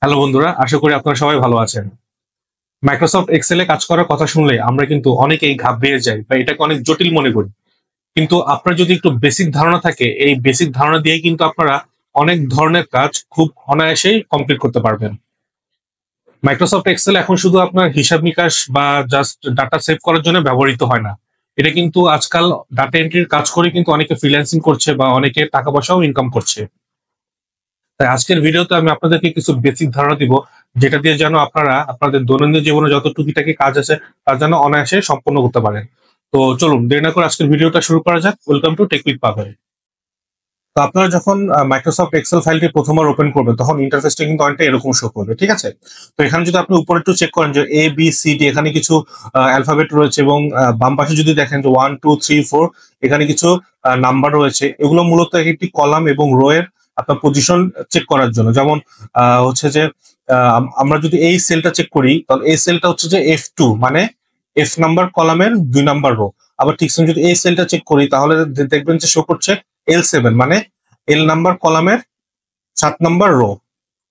Hello বন্ধুরা, আশা করি আপনারা সবাই ভালো আছেন। মাইক্রোসফট এক্সেলে কাজ করার কথা শুনলে আমরা কিন্তু অনেকেই ঘাবড়িয়ে যাই বা এটাকে অনেক জটিল মনে করি। কিন্তু আপনার যদি একটু বেসিক ধারণা থাকে, এই বেসিক ধারণা দিয়ে কিন্তু আপনারা অনেক ধরনের কাজ খুব অনায়াসেই কমপ্লিট করতে পারবেন। মাইক্রোসফট এক্সেল এখন শুধু আপনার হিসাব নিকাশ বা জাস্ট ডাটা সেভ করার জন্য ব্যবহৃত হয় না। এটা কিন্তু আজকাল ডাটা এন্ট্রির কাজ করে কিন্তু অনেকে ফ্রিল্যান্সিং করছে বা অনেকে টাকা পয়সাও ইনকাম করছে। তাই আজকের ভিডিওতে আমি আপনাদেরকে কিছু বেসিক ধারণা দিব, যেটা দিয়ে যেন আপনারা আপনাদের দৈনন্দিন জীবনে যত টুকিটাকি কাজ আছে তা যেন অনায়াসে সম্পন্ন করতে পারেন। তো চলুন দেরি না করে আজকের ভিডিওটা শুরু করা যাক। Welcome to tech with Pavel. তো আপনারা যখন মাইক্রোসফট এক্সেল ফাইলটি প্রথমবার ওপেন করবেন তখন ইন্টারফেসটা কিন্তু অনেকটা এরকম শো করবে, ঠিক আছে? তো এখানে যদি আপনি উপরে একটু চেক করেন যে ABCD, এখানে কিছু অ্যালফাবেট রয়েছে এবং বাম পাশে যদি দেখেন যে 1 2 3 4 এখানে কিছু নাম্বার রয়েছে। এগুলো মূলত একটি কলাম এবং রো এর আপনার পজিশন চেক করার জন্য। যেমন হচ্ছে যে আমরা যদি এই সেলটা চেক করি তাহলে এই সেলটা হচ্ছে যে F2, মানে F নাম্বার কলামের 2 নাম্বার রো। আবার ঠিক যদি এই সেলটা চেক করি তাহলে দেখবেন যে শো করছে L7, মানে এল নাম্বার কলামের 7 নাম্বার রো।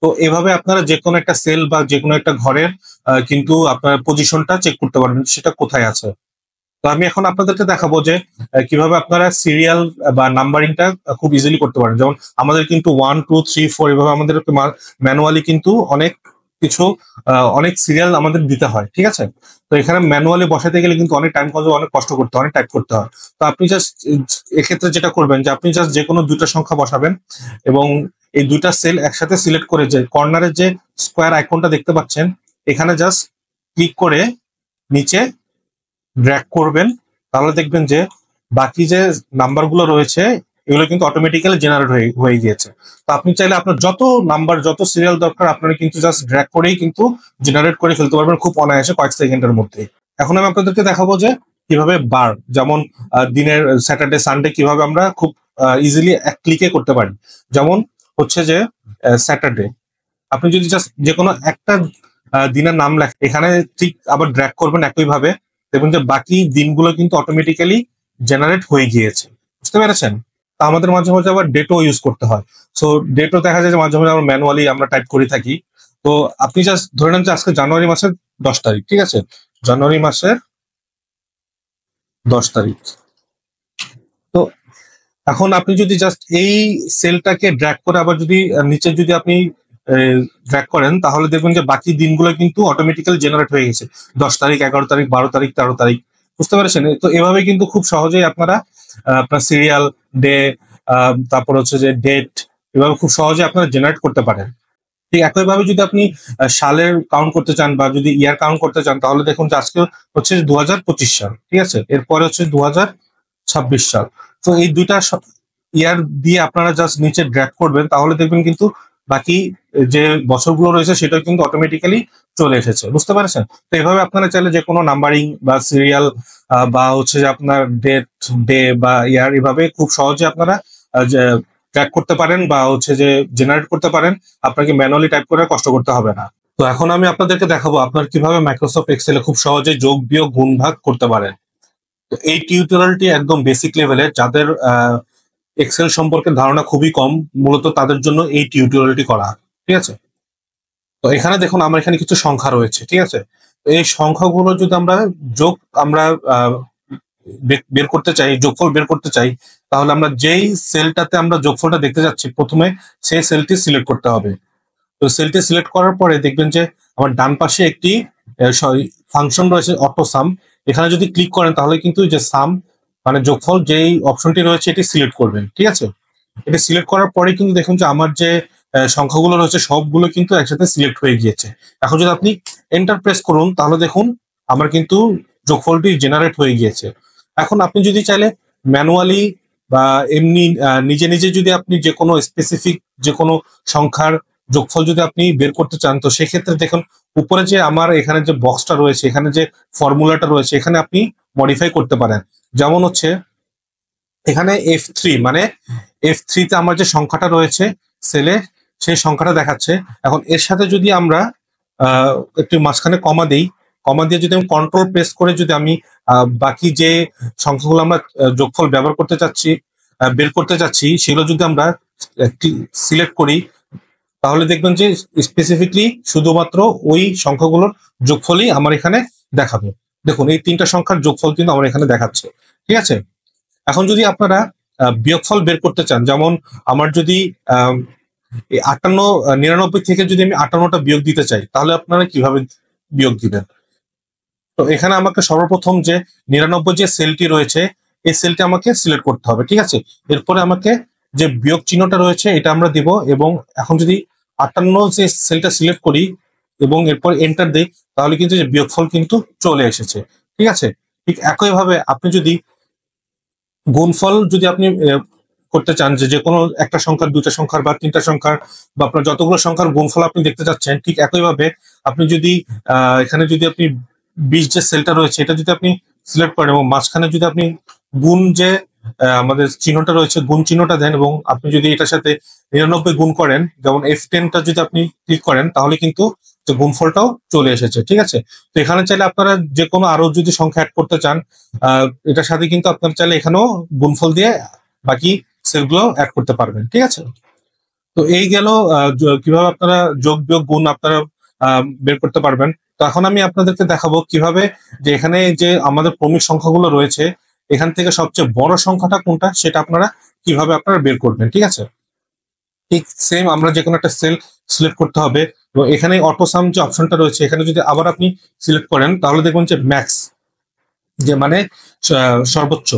তো এভাবে আপনারা যে কোনো একটা সেল বা যে কোনো একটা ঘরের কিন্তু আপনার পজিশনটা চেক করতে পারবেন সেটা কোথায় আছে। তো আমি এখন আপনাদেরকে দেখাবো যে কিভাবে আপনারা সিরিয়াল বা নাম্বারিংটা খুব ইজিলি করতে পারেন। যেমন আমাদের কিন্তু 1 2 3 4 এভাবে আমাদের ম্যানুয়ালি কিন্তু অনেক কিছু অনেক সিরিয়াল আমাদের দিতে হয়, ঠিক আছে? তো এখানে ম্যানুয়ালি বসাতে গেলে কিন্তু অনেক টাইম কনজিউম, অনেক কষ্ট করতে হয়, অনেক টাইপ করতে হয়। তো আপনি জাস্ট এক্ষেত্রে যেটা করবেন যে আপনি জাস্ট যে কোনো দুইটা সংখ্যা বসাবেন এবং এই দুইটা সেল একসাথে সিলেক্ট করে যে কর্নারের যে স্কোয়ার আইকনটা দেখতে পাচ্ছেন এখানে জাস্ট ক্লিক করে নিচে ড্র্যাগ করবেন। তাহলে দেখবেন যে বাকি যে নাম্বারগুলো রয়েছে এগুলো কিন্তু অটোমেটিক্যালি জেনারেট হয়ে গিয়েছে। তো আপনি চাইলে আপনার যত নাম্বার, যত সিরিয়াল দরকার আপনারা কিন্তু জাস্ট ড্র্যাগ করেই কিন্তু জেনারেট করে ফেলতে পারবেন খুব অনায়াসে, কয়েক সেকেন্ডের মধ্যে। এখন আমি আপনাদেরকে দেখাবো যে কিভাবে বার, যেমন দিনের স্যাটারডে সানডে কিভাবে আমরা খুব ইজিলি এক ক্লিকে করতে পারি। যেমন হচ্ছে যে স্যাটারডে, আপনি যদি জাস্ট যে কোনো একটা দিনের নাম লেখেন এখানে ঠিক আবার ড্র্যাগ করবেন একইভাবে, দেখবেন যে বাকি দিনগুলো কিন্তু অটোমেটিক্যালি জেনারেট হয়ে গিয়েছে। বুঝতে পেরেছেন? তো আমাদের মাঝে মাঝে আবার ডেটও ইউজ করতে হয়। সো ডেটও দেখা যায় যে মাঝে মাঝে আমরা ম্যানুয়ালি আমরা টাইপ করে থাকি। তো আপনি জাস্ট ধরে নেন যে আজকে জানুয়ারি মাসের 10 তারিখ, ঠিক আছে? জানুয়ারি মাসের 10 তারিখ। তো এখন আপনি যদি জাস্ট এই সেলটাকে ড্র্যাগ করে আবার যদি নিচে যদি আপনি ড্র্যাগ করেন তাহলে দেখবেন যে বাকি দিনগুলো কিন্তু অটোমেটিক্যালি জেনারেট হয়ে গেছে। 10 তারিখ, 11 তারিখ, 12 তারিখ, 13 তারিখ। বুঝতে পেরেছেন? তো এভাবে কিন্তু খুব সহজেই আপনারা আপনার সিরিয়াল, ডে, তারপর হচ্ছে যে ডেট, এভাবে খুব সহজে আপনারা জেনারেট করতে পারেন। ঠিক একইভাবে যদি আপনি সালের কাউন্ট করতে চান বা যদি ইয়ার কাউন্ট করতে চান তাহলে দেখুন যে আজকে হচ্ছে 2025 সাল, ঠিক আছে? এরপরে হচ্ছে 2026 সাল। তো এই দুইটা ইয়ার দিয়ে আপনারা জাস্ট নিচে ড্র্যাগ করবেন তাহলে দেখবেন কিন্তু বাকি যে বছরগুলো রয়েছে সেটা কিন্তু অটোমেটিক্যালি চলে এসেছে। বুঝতে পারছেন? তো এভাবে আপনারা চাইলে যে কোনো নাম্বারিং বা সিরিয়াল বা হচ্ছে যে আপনার ডেট, ডে বা ইয়ার, এভাবে খুব সহজে আপনারা ট্র্যাক করতে পারেন বা হচ্ছে যে জেনারেট করতে পারেন। আপনাকে ম্যানুয়ালি টাইপ করে কষ্ট করতে হবে না। তো এখন আমি আপনাদেরকে দেখাবো আপনার কিভাবে মাইক্রোসফট এক্সেলে খুব সহজে যোগ, বিয়োগ, গুণ, ভাগ করতে পারেন। তো এই টিউটোরিয়ালটি একদম বেসিক লেভেলে, যাদের এক্সেল সম্পর্কে ধারণা খুবই কম, মূলত তাদের জন্য এই টিউটোরিয়ালটি করা, ঠিক আছে? তো এখানে দেখুন আমার এখানে কিছু সংখ্যা রয়েছে, ঠিক আছে? তো এই সংখ্যাগুলো যদি আমরা যোগ, আমরা বের করতে চাই, যোগফল বের করতে চাই, তাহলে আমরা যেই সেলটাতে আমরা যোগফলটা দেখতে যাচ্ছি প্রথমে সেই সেলটি সিলেক্ট করতে হবে। তো সেলটি সিলেক্ট করার পরে দেখবেন যে আমার ডান পাশে একটি ফাংশন রয়েছে অটো সাম। এখানে যদি ক্লিক করেন তাহলে কিন্তু যে সাম, মানে যোগফল, যেই অপশনটি রয়েছে এটি সিলেক্ট করবেন, ঠিক আছে? এটা সিলেক্ট করার পরে কিন্তু দেখুন যে আমার যে সংখ্যাগুলো রয়েছে সবগুলো কিন্তু একসাথে সিলেক্ট হয়ে গিয়েছে। এখন যদি আপনি এন্টার প্রেস করুন তাহলে দেখুন আমার কিন্তু যোগফলটি জেনারেট হয়ে গিয়েছে। এখন আপনি যদি চাইলে ম্যানুয়ালি বা এমনি নিজে নিজে যদি আপনি যে কোনো স্পেসিফিক যে কোনো সংখ্যার যোগফল যদি আপনি বের করতে চান তো সেক্ষেত্রে দেখুন উপরে যে আমার এখানে যে বক্সটা রয়েছে, এখানে যে ফর্মুলাটা রয়েছে এখানে আপনি মডিফাই করতে পারেন। যেমন হচ্ছে এখানে F3, মানে F3-তে আমার যে সংখ্যাটা রয়েছে সেলে, সেই সংখ্যাটা দেখাচ্ছে। এখন এর সাথে যদি আমরা আহ, একটু মাঝখানে কমা দিই, কমা দিয়ে যদি আমি কন্ট্রোল প্রেস করে যদি আমি বাকি যে সংখ্যাগুলো আমরা যোগফল ব্যবহার করতে চাচ্ছি, বের করতে চাচ্ছি, সেগুলো যদি আমরা সিলেক্ট করি, তাহলে দেখবেন যে স্পেসিফিকলি শুধুমাত্র ওই সংখ্যাগুলোর যোগফলই আমার এখানে দেখাবে। দেখুন এই তিনটা সংখ্যার যোগফল কিন্তু আমার এখানে দেখাচ্ছে। ঠিক আছে, এখন যদি আপনারা বিয়োগফল বের করতে চান, যেমন আমার যদি এই 99 থেকে যদি আমি 58টা বিয়োগ দিতে চাই, তাহলে আপনারা কিভাবে বিয়োগ দিবেন? তো এখানে আমাকে সর্বপ্রথম যে 99 যে সেলটি রয়েছে এই সেলটি আমাকে সিলেক্ট করতে হবে। ঠিক আছে, এরপরে আমাকে যে বিয়োগ চিহ্নটা রয়েছে এটা আমরা দিব, এবং এখন যদি 58 যে সেলটা সিলেক্ট করি এবং এরপর এন্টার দিই, তাহলে কিন্তু যে বিয়োগফল কিন্তু চলে এসেছে। ঠিক আছে, ঠিক একইভাবে আপনি যদি গুণফল যদি আপনি করতে চান, যে যে কোনো একটা সংখ্যার, দুইটা সংখ্যার বা তিনটা সংখ্যার, বা আপনার যতগুলো সংখ্যার গুণফল আপনি দেখতে চাচ্ছেন, ঠিক একইভাবে আপনি যদি এখানে যদি আপনি 20 যে সেলটা রয়েছে এটা যদি আপনি সিলেক্ট করেন এবং মাঝখানে যদি আপনি গুণ যে আমাদের চিহ্নটা রয়েছে গুণ চিহ্নটা দেন, এবং আপনি যদি এটার সাথে 99 গুণ করেন, যেমন F10টা যদি আপনি ক্লিক করেন, তাহলে কিন্তু যে গুণফলটাও চলে এসেছে। ঠিক আছে, তো এখানে চাইলে আপনারা যে কোনো আরো যদি সংখ্যা অ্যাড করতে চান, এটার সাথে কিন্তু আপনারা চাইলে এখানেও গুণফল দিয়ে বাকি সেলগুলো অ্যাড করতে পারবেন। ঠিক আছে, তো এই গেল কিভাবে আপনারা যোগ বিয়োগ গুণ আপনারা বের করতে পারবেন। তো এখন আমি আপনাদেরকে দেখাবো কিভাবে যে এখানে যে আমাদের ক্রমিক সংখ্যাগুলো রয়েছে এখান থেকে সবচেয়ে বড় সংখ্যাটা কোনটা সেটা আপনারা কিভাবে আপনারা বের করবেন। ঠিক আছে, ঠিক সেম আমরা যে কোনো একটা সেল সিলেক্ট করতে হবে, এবং এখানে অটো সাম যে অপশনটা রয়েছে এখানে যদি আবার আপনি সিলেক্ট করেন, তাহলে দেখবেন যে ম্যাক্স, যে মানে সর্বোচ্চ।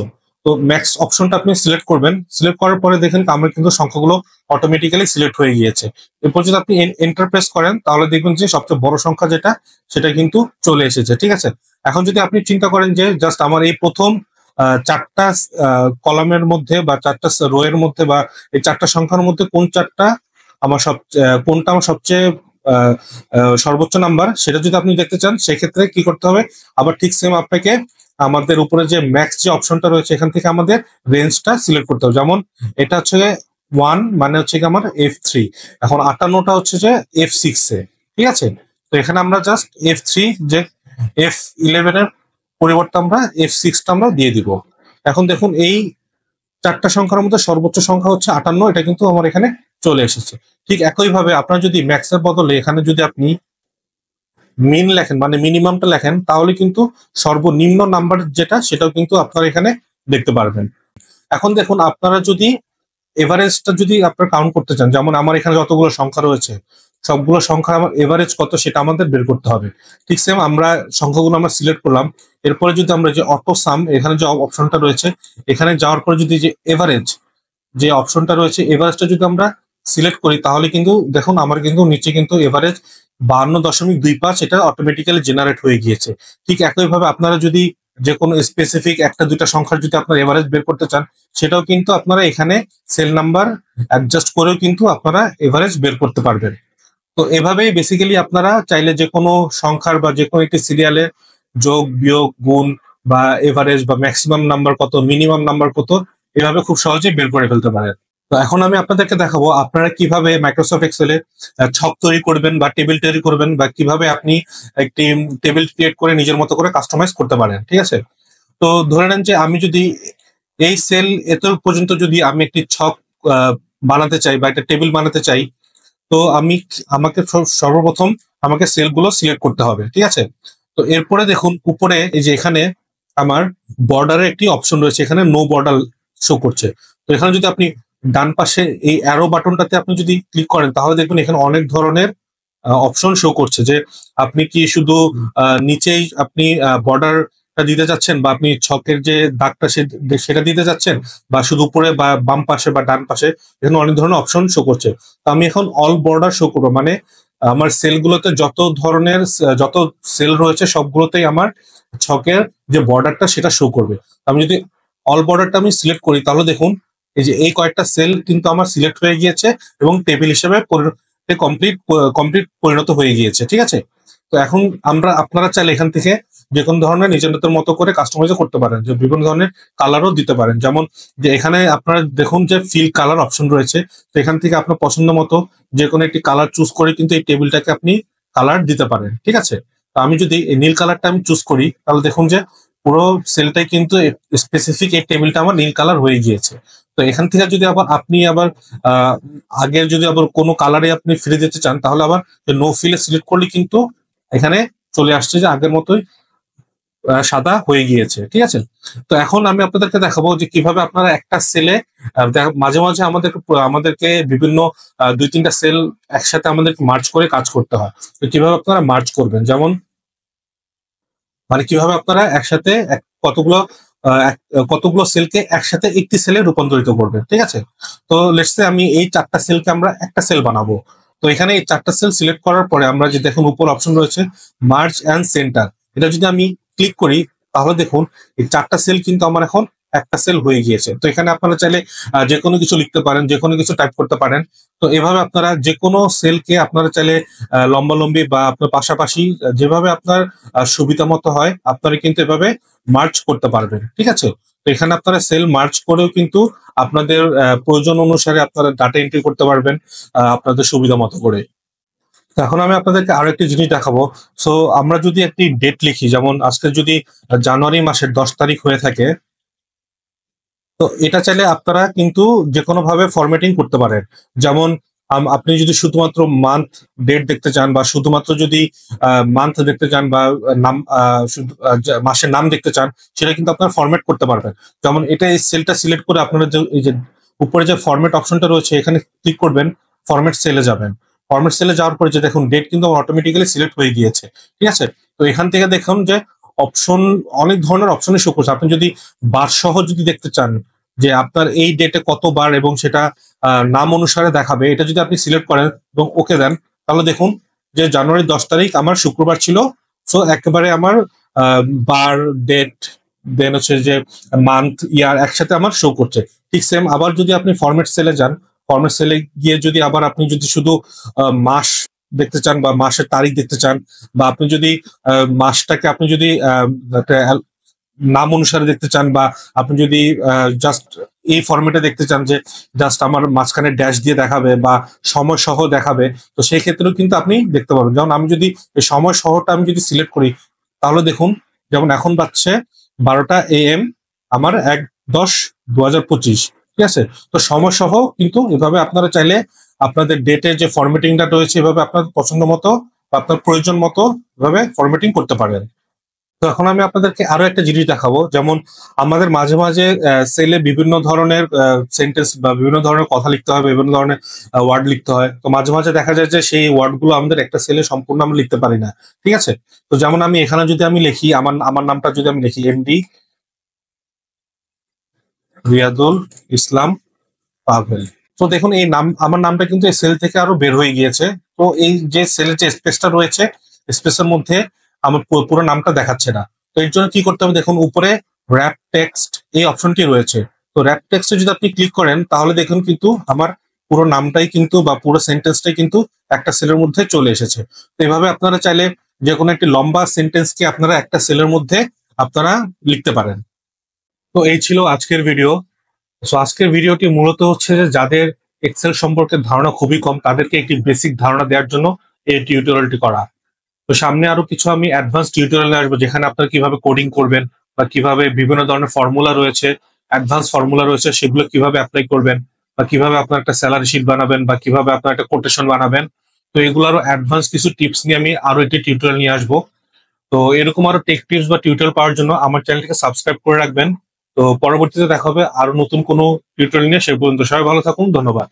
তো ম্যাক্স অপশনটা আপনি সিলেক্ট করবেন, সিলেক্ট করার পরে দেখেন আমার কিন্তু সংখ্যাগুলো অটোমেটিক্যালি সিলেক্ট হয়ে গিয়েছে। এরপর যদি আপনি এন্টার প্রেস করেন, তাহলে দেখবেন যে সবচেয়ে বড় সংখ্যা যেটা সেটা কিন্তু চলে এসেছে। ঠিক আছে, এখন যদি আপনি চিন্তা করেন যে জাস্ট আমার এই প্রথম চারটা কলামের মধ্যে বা চারটা রো এর মধ্যে বা এই চারটা সংখ্যার মধ্যে কোন চারটা আমার কোনটা আমার সবচেয়ে আহ, সর্বোচ্চ নাম্বার, সেটা যদি আপনি দেখতে চান, সেক্ষেত্রে কি করতে হবে, আবার ঠিক সেম আপনাকে আমাদের উপরে যে ম্যাক্স যে অপশনটা রয়েছে এখান থেকে আমাদের রেঞ্জটা সিলেক্ট করতে হবে। যেমন এটা হচ্ছে 1 মানে হচ্ছে কি আমার F3, এখন 58টা হচ্ছে যে F6 এ। ঠিক আছে, তো এখানে আমরা জাস্ট F3 যে F11 এর পরিবর্তে আমরা F6টা আমরা দিয়ে দিব। এখন দেখুন এই চারটা সংখ্যার মধ্যে সর্বোচ্চ সংখ্যা হচ্ছে 58, এটা কিন্তু আমার এখানে চলে এসেছে। ঠিক একইভাবে আপনার যদি ম্যাক্সের বদলে এখানে যদি আপনি মিন লেখেন মানে মিনিমামটা লেখেন, তাহলে কিন্তু সর্বনিম্ন নাম্বার যেটা সেটাও কিন্তু আপনারা এখানে দেখতে পারবেন। এখন দেখুন আপনারা যদি এভারেজটা যদি আপনারা কাউন্ট করতে চান, যেমন আমার এখানে যতগুলো সংখ্যা রয়েছে সবগুলো সংখ্যা আমার এভারেজ কত সেটা আমাদের বের করতে হবে। ঠিক সেম আমরা সংখ্যাগুলো আমরা সিলেক্ট করলাম, এরপরে যদি আমরা যে অটো সাম এখানে যে অপশনটা রয়েছে এখানে যাওয়ার পরে যদি যে এভারেজ যে অপশনটা রয়েছে এভারেজটা যদি আমরা সিলেক্ট করি, তাহলে কিন্তু দেখুন আমার কিন্তু নিচে কিন্তু এভারেজ 52.25 এটা অটোমেটিক্যালি জেনারেট হয়ে গিয়েছে। ঠিক একইভাবে আপনারা যদি যে কোনো স্পেসিফিক একটা দুইটা সংখ্যার যদি আপনারা এভারেজ বের করতে চান, সেটাও কিন্তু আপনারা এখানে সেল নাম্বার অ্যাডজাস্ট করেও কিন্তু আপনারা এভারেজ বের করতে পারবেন। তো এভাবেই বেসিক্যালি আপনারা চাইলে যে কোনো সংখ্যার বা যে কোনো একটি সিরিয়ালে যোগ বিয়োগ গুণ বা এভারেজ বা ম্যাক্সিমাম নাম্বার কত, মিনিমাম নাম্বার কত, এভাবে খুব সহজেই বের করে ফেলতে পারেন। তো এখন আমি আপনাদেরকে দেখাবো আপনারা কিভাবে মাইক্রোসফট এক্সেলে ছক তৈরি করবেন বা টেবিল তৈরি করবেন, বা কিভাবে আপনি একটি টেবিল ক্রিয়েট করে নিজের মতো করে কাস্টমাইজ করতে পারেন। ঠিক আছে, তো ধরে নেন যে আমি যদি এই সেল এত পর্যন্ত যদি আমি একটি ছক বানাতে চাই বা একটা টেবিল বানাতে চাই, তো আমাকে সর্বপ্রথম আমাকে সেলগুলো সিলেক্ট করতে হবে। ঠিক আছে, তো এরপরে দেখুন উপরে এই যে এখানে আমার বর্ডারের একটি অপশন রয়েছে, এখানে নো বর্ডার শো করছে। তো এখানে যদি আপনি ডান পাশে এই অ্যারো বাটনটাতে আপনি যদি ক্লিক করেন, তাহলে দেখবেন এখানে অনেক ধরনের অপশন শো করছে, যে আপনি কি শুধু নিচেই আপনি বর্ডারটা দিতে যাচ্ছেন, বা আপনি ছকের যে দাগটা সেটা দিতে যাচ্ছেন, বা শুধু উপরে বা বাম পাশে বা ডান পাশে, এখানে অনেক ধরনের অপশন শো করছে। তো আমি এখন অল বর্ডার শো করবো, মানে আমার সেলগুলোতে যত ধরনের যত সেল রয়েছে সবগুলোতেই আমার ছকের যে বর্ডারটা সেটা শো করবে। আমি যদি অল বর্ডারটা আমি সিলেক্ট করি, তাহলে দেখুন এই যে এই কয়েকটা সেল কিন্তু আমার সিলেক্ট হয়ে গিয়েছে এবং টেবিল হিসেবে কমপ্লিট কমপ্লিট পরিণত হয়ে গিয়েছে। ঠিক আছে, তো এখন আপনারা চাইলে এখান থেকে যে কোনো ধরনের নিজেদের মতো করে কাস্টমাইজ করতে পারেন, যে বিভিন্ন ধরনের কালারও দিতে পারেন। যেমন যে এখানে আপনারা দেখুন যে ফিল কালার অপশন রয়েছে, তো এখান থেকে আপনার পছন্দ মতো যে কোনো একটি কালার চুজ করে কিন্তু এই টেবিলটাকে আপনি কালার দিতে পারেন। ঠিক আছে, তো আমি যদি এই নীল কালারটা আমি চুজ করি, তাহলে দেখুন যে পুরো সেলটাই কিন্তু স্পেসিফিক এই টেবিলটা আমার নীল কালার হয়ে গিয়েছে। তো এখান থেকে যদি আবার আপনি আবার আগের যদি আবার কোনো কালারে আপনি ফিরে যেতে চান, তাহলে আবার নো ফিলে সিলেক্ট করলে কিন্তু এখানে চলে আসছে যে আগের মতোই সাদা হয়ে গিয়েছে। ঠিক আছে, তো এখন আমি আপনাদেরকে দেখাবো যে কিভাবে আপনারা একটা সেলে মাঝে মাঝে আমাদেরকে বিভিন্ন 2-3টা সেল একসাথে আমাদেরকে মার্জ করে কাজ করতে হয়। তো কিভাবে আপনারা মার্জ করবেন, যেমন মানে কিভাবে আপনারা একসাথে কতগুলো সেলকে একসাথে একটি সেলে রূপান্তরিত করবেন। ঠিক আছে, তো লেটস সে আমি এই 4টা সেলকে আমরা একটা সেল বানাবো। তো এখানে এই 4টা সেল সিলেক্ট করার পরে আমরা যে দেখুন উপর অপশন রয়েছে মার্জ অ্যান্ড সেন্টার, এটা যদি আমি ক্লিক করি তাহলে দেখুন এই 4টা সেল কিন্তু আমার এখন একটা সেল হয়ে গিয়েছে। তো এখানে আপনারা চাইলে যে কোনো কিছু লিখতে পারেন, যে কোনো কিছু টাইপ করতে পারেন। তো এভাবে আপনারা যে কোনো সেলকে আপনারা চাইলে লম্বালম্বি বা আপনার পাশাপাশি যেভাবে আপনার সুবিধা মতো হয় আপনারা কিন্তু এভাবে মার্চ করতে পারবেন। ঠিক আছে, তো এখানে আপনারা সেল মার্চ করেও কিন্তু আপনাদের প্রয়োজন অনুসারে আপনারা ডাটা এন্ট্রি করতে পারবেন আপনাদের সুবিধা মতো করে। তো এখন আমি আপনাদেরকে আরো একটি জিনিস দেখাবো। সো আমরা যদি একটি ডেট লিখি, যেমন আজকে যদি জানুয়ারি মাসের 10 তারিখ হয়ে থাকে, তো এটা চাইলে আপনারা কিন্তু যে কোনো ভাবে ফরম্যাটিং করতে পারেন। যেমন আপনি যদি শুধুমাত্র মান্থ ডেট দেখতে চান, বা শুধুমাত্র যদি মান্থ দেখতে চান, বা নাম মাসের নাম দেখতে চান, সেটা কিন্তু আপনারা ফরম্যাট করতে পারবেন। যেমন এটা এই সেলটা সিলেক্ট করে আপনারা যে এই যে উপরে যে ফরম্যাট অপশনটা রয়েছে এখানে ক্লিক করবেন, ফরম্যাট সেলে যাবেন। ফরম্যাট সেলে যাওয়ার পরে যে দেখুন ডেট কিন্তু অটোমেটিক্যালি সিলেক্ট হয়ে গিয়েছে। ঠিক আছে, তো এখান থেকে দেখুন যে অপশন, অনেক ধরনের অপশনে শো করছে। আপনি যদি বার সহ যদি দেখতে চান যে আপনার এই ডেটে কতবার এবং সেটা নাম অনুসারে দেখাবে, এটা যদি আপনি সিলেক্ট করেন এবং ওকে দেন, তাহলে দেখুন যে জানুয়ারির 10 তারিখ আমার শুক্রবার ছিল। সো একেবারে আমার বার, ডেট, দেন হচ্ছে যে মান্থ, ইয়ার একসাথে আমার শো করছে। ঠিক সেম আবার যদি আপনি ফরম্যাট সেলে যান, ফরম্যাট সেলে গিয়ে যদি আবার আপনি যদি শুধু মাস দেখতে চান বা মাসের তারিখ দেখতে চান, বা আপনি যদি মাসটাকে আপনি যদি একটা নাম অনুসারে দেখতে চান, বা আপনি যদি জাস্ট এই ফরম্যাটে দেখতে চান যে জাস্ট আমার মাঝখানে ড্যাশ দিয়ে দেখাবে বা সময় সহ দেখাবে, তো সেই ক্ষেত্রেও কিন্তু আপনি দেখতে পাবেন। যেমন আমি যদি এই সময় সহটা আমি যদি সিলেক্ট করি, তাহলে দেখুন যেমন এখন বাজছে 12টা AM, আমার 1/10/2025। ঠিক আছে, তো সময় সহ কিন্তু এভাবে আপনারা চাইলে আপনাদের ডেটের যে ফরম্যাটিংটা রয়েছে এভাবে আপনার পছন্দ মতো বা আপনার প্রয়োজন মতো এভাবে ফরম্যাটিং করতে পারেন। তো এখন আমি আপনাদেরকে আরো একটা জিনিস দেখাবো। যেমন আমাদের মাঝে মাঝে সেলে বিভিন্ন ধরনের সেন্টেন্স বা বিভিন্ন ধরনের কথা লিখতে হয়, বিভিন্ন ধরনের ওয়ার্ড লিখতে হয়। তো মাঝে মাঝে দেখা যায় যে সেই ওয়ার্ড গুলো আমাদের একটা সেলে সম্পূর্ণ আমরা লিখতে পারি না। ঠিক আছে, তো যেমন আমি এখানে যদি আমি লিখি আমার আমার নামটা যদি আমি লিখি MD রিয়াদুল ইসলাম পাভেল, তো দেখুন এই নাম, আমার নামটা কিন্তু এই সেল থেকে আরো বের হয়ে গিয়েছে। তো এই যে সেলের যে স্পেসটা রয়েছে, স্পেসের মধ্যে আমার পুরো নামটা দেখাচ্ছে না। তো এর জন্য কি করতে হবে, দেখুন উপরে র্যাপ টেক্সট এই অপশনটি রয়েছে। তো র্যাপ টেক্সটে যদি আপনি ক্লিক করেন তাহলে দেখুন কিন্তু আমার পুরো নামটাই কিন্তু বা পুরো সেন্টেন্সটাই কিন্তু একটা সেলের মধ্যে চলে এসেছে। তো এভাবে আপনারা চাইলে যে কোনো একটি লম্বা সেন্টেন্সকে আপনারা একটা সেলের মধ্যে আপনারা লিখতে পারেন। তো এই ছিল আজকের ভিডিও। সো আজকের ভিডিওটি মূলত হচ্ছে যে যাদের এক্সেল সম্পর্কে ধারণা খুবই কম তাদেরকে একটি বেসিক ধারণা দেওয়ার জন্য এই টিউটোরিয়ালটি করা। তো সামনে আরো কিছু আমি অ্যাডভান্স টিউটোরিয়াল আসবো যেখানে আপনারা কিভাবে কোডিং করবেন বা কিভাবে বিভিন্ন ধরনের ফর্মুলা রয়েছে, অ্যাডভান্স ফর্মুলা রয়েছে, সেগুলো কিভাবে অ্যাপ্লাই করবেন, বা কিভাবে আপনার একটা স্যালারি শিট বানাবেন, বা কিভাবে আপনার একটা কোটেশন বানাবেন। তো এগুলো আরো অ্যাডভান্স কিছু টিপস নিয়ে আমি আরো একটি টিউটোরিয়াল নিয়ে আসবো। তো এরকম আরো টেক টিপস বা টিউটোরিয়াল পাওয়ার জন্য আমার চ্যানেলটিকে সাবস্ক্রাইব করে রাখবেন। তো পরবর্তীতে দেখা হবে আরো নতুন কোনো টিউটোরিয়াল নিয়ে। সে পর্যন্ত সবাই ভালো থাকুন, ধন্যবাদ।